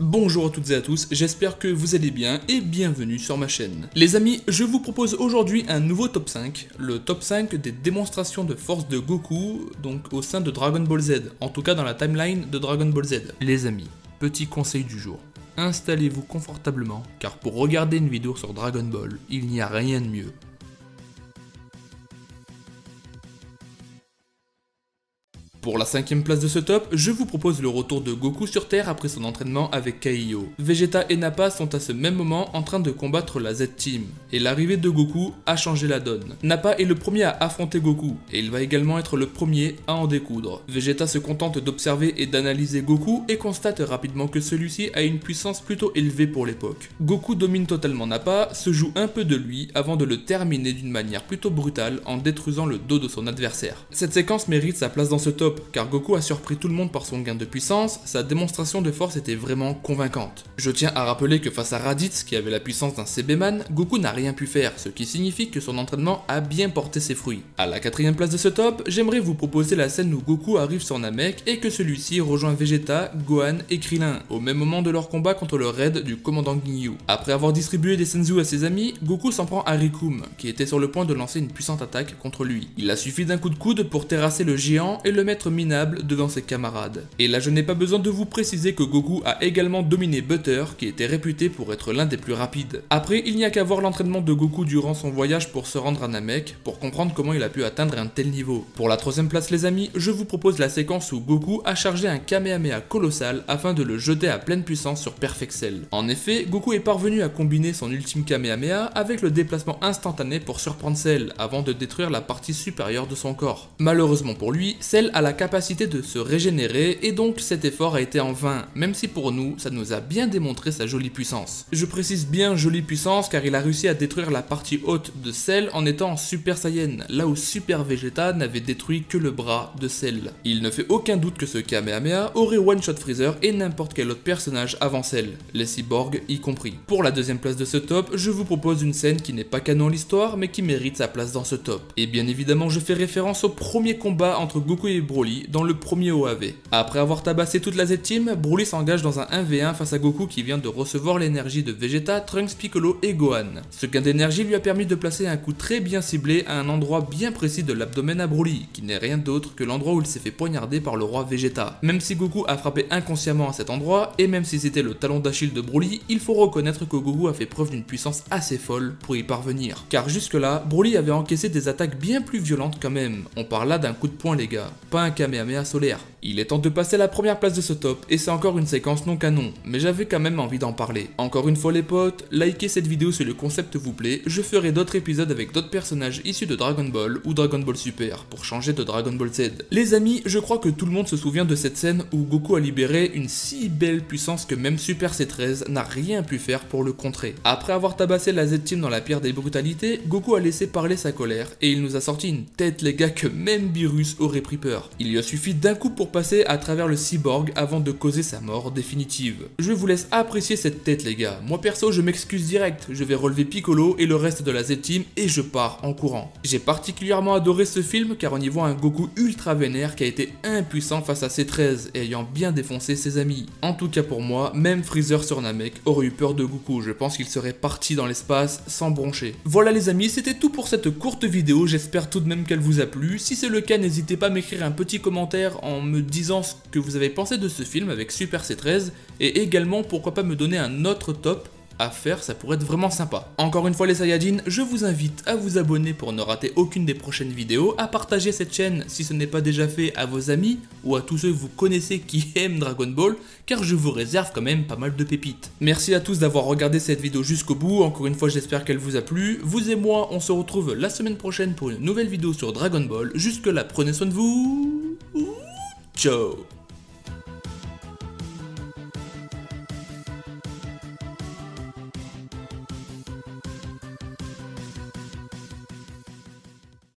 Bonjour à toutes et à tous, j'espère que vous allez bien et bienvenue sur ma chaîne. Les amis, je vous propose aujourd'hui un nouveau top 5, le top 5 des démonstrations de force de Goku, donc au sein de Dragon Ball Z, en tout cas dans la timeline de Dragon Ball Z. Les amis, petit conseil du jour, installez-vous confortablement, car pour regarder une vidéo sur Dragon Ball, il n'y a rien de mieux. Pour la 5ème place de ce top, je vous propose le retour de Goku sur Terre après son entraînement avec Kaiô. Vegeta et Nappa sont à ce même moment en train de combattre la Z-Team, et l'arrivée de Goku a changé la donne. Nappa est le premier à affronter Goku, et il va également être le premier à en découdre. Vegeta se contente d'observer et d'analyser Goku et constate rapidement que celui-ci a une puissance plutôt élevée pour l'époque. Goku domine totalement Nappa, se joue un peu de lui avant de le terminer d'une manière plutôt brutale en détruisant le dos de son adversaire. Cette séquence mérite sa place dans ce top, car Goku a surpris tout le monde par son gain de puissance, sa démonstration de force était vraiment convaincante. Je tiens à rappeler que face à Raditz, qui avait la puissance d'un CB-man, Goku n'a rien pu faire, ce qui signifie que son entraînement a bien porté ses fruits. À la 4ème place de ce top, j'aimerais vous proposer la scène où Goku arrive sur Namek et que celui-ci rejoint Vegeta, Gohan et Krillin, au même moment de leur combat contre le raid du commandant Ginyu. Après avoir distribué des senzu à ses amis, Goku s'en prend à Rikum, qui était sur le point de lancer une puissante attaque contre lui. Il a suffi d'un coup de coude pour terrasser le géant et le mettre minable devant ses camarades. Et là je n'ai pas besoin de vous préciser que Goku a également dominé Butter, qui était réputé pour être l'un des plus rapides. Après, il n'y a qu'à voir l'entraînement de Goku durant son voyage pour se rendre à Namek, pour comprendre comment il a pu atteindre un tel niveau. Pour la 3ème place les amis, je vous propose la séquence où Goku a chargé un Kamehameha colossal afin de le jeter à pleine puissance sur Perfect Cell. En effet, Goku est parvenu à combiner son ultime Kamehameha avec le déplacement instantané pour surprendre Cell, avant de détruire la partie supérieure de son corps. Malheureusement pour lui, Cell a la capacité de se régénérer et donc cet effort a été en vain, même si pour nous, ça nous a bien démontré sa jolie puissance. Je précise bien jolie puissance car il a réussi à détruire la partie haute de Cell en étant en Super Saiyan, là où Super Vegeta n'avait détruit que le bras de Cell. Il ne fait aucun doute que ce Kamehameha aurait one-shot Freezer et n'importe quel autre personnage avant Cell, les cyborgs y compris. Pour la 2ème place de ce top, je vous propose une scène qui n'est pas canon l'histoire mais qui mérite sa place dans ce top. Et bien évidemment, je fais référence au premier combat entre Goku et Broly dans le premier OAV. Après avoir tabassé toute la Z-Team, Broly s'engage dans un 1v1 face à Goku qui vient de recevoir l'énergie de Vegeta, Trunks, Piccolo et Gohan. Ce gain d'énergie lui a permis de placer un coup très bien ciblé à un endroit bien précis de l'abdomen à Broly, qui n'est rien d'autre que l'endroit où il s'est fait poignarder par le roi Vegeta. Même si Goku a frappé inconsciemment à cet endroit, et même si c'était le talon d'Achille de Broly, il faut reconnaître que Goku a fait preuve d'une puissance assez folle pour y parvenir. Car jusque là, Broly avait encaissé des attaques bien plus violentes quand même. On parle là d'un coup de poing les gars, pas un Kamehameha solaire. Il est temps de passer à la première place de ce top, et c'est encore une séquence non canon, mais j'avais quand même envie d'en parler. Encore une fois les potes, likez cette vidéo si le concept vous plaît, je ferai d'autres épisodes avec d'autres personnages issus de Dragon Ball ou Dragon Ball Super, pour changer de Dragon Ball Z. Les amis, je crois que tout le monde se souvient de cette scène où Goku a libéré une si belle puissance que même Super C13 n'a rien pu faire pour le contrer. Après avoir tabassé la Z-Team dans la pierre des brutalités, Goku a laissé parler sa colère, et il nous a sorti une tête les gars que même Beerus aurait pris peur. Il lui a suffi d'un coup pour passer à travers le cyborg avant de causer sa mort définitive. Je vous laisse apprécier cette tête les gars, moi perso je m'excuse direct, je vais relever Piccolo et le reste de la Z-Team et je pars en courant. J'ai particulièrement adoré ce film car on y voit un Goku ultra vénère qui a été impuissant face à C13 et ayant bien défoncé ses amis. En tout cas pour moi, même Freezer sur Namek aurait eu peur de Goku, je pense qu'il serait parti dans l'espace sans broncher. Voilà les amis, c'était tout pour cette courte vidéo, j'espère tout de même qu'elle vous a plu. Si c'est le cas, n'hésitez pas à m'écrire un petit commentaire en me disant ce que vous avez pensé de ce film avec Super C13 et également pourquoi pas me donner un autre top à faire, ça pourrait être vraiment sympa. Encore une fois les Saiyajins, je vous invite à vous abonner pour ne rater aucune des prochaines vidéos, à partager cette chaîne si ce n'est pas déjà fait à vos amis ou à tous ceux que vous connaissez qui aiment Dragon Ball, car je vous réserve quand même pas mal de pépites. Merci à tous d'avoir regardé cette vidéo jusqu'au bout, encore une fois j'espère qu'elle vous a plu. Vous et moi, on se retrouve la semaine prochaine pour une nouvelle vidéo sur Dragon Ball. Jusque là, prenez soin de vous. Ciao.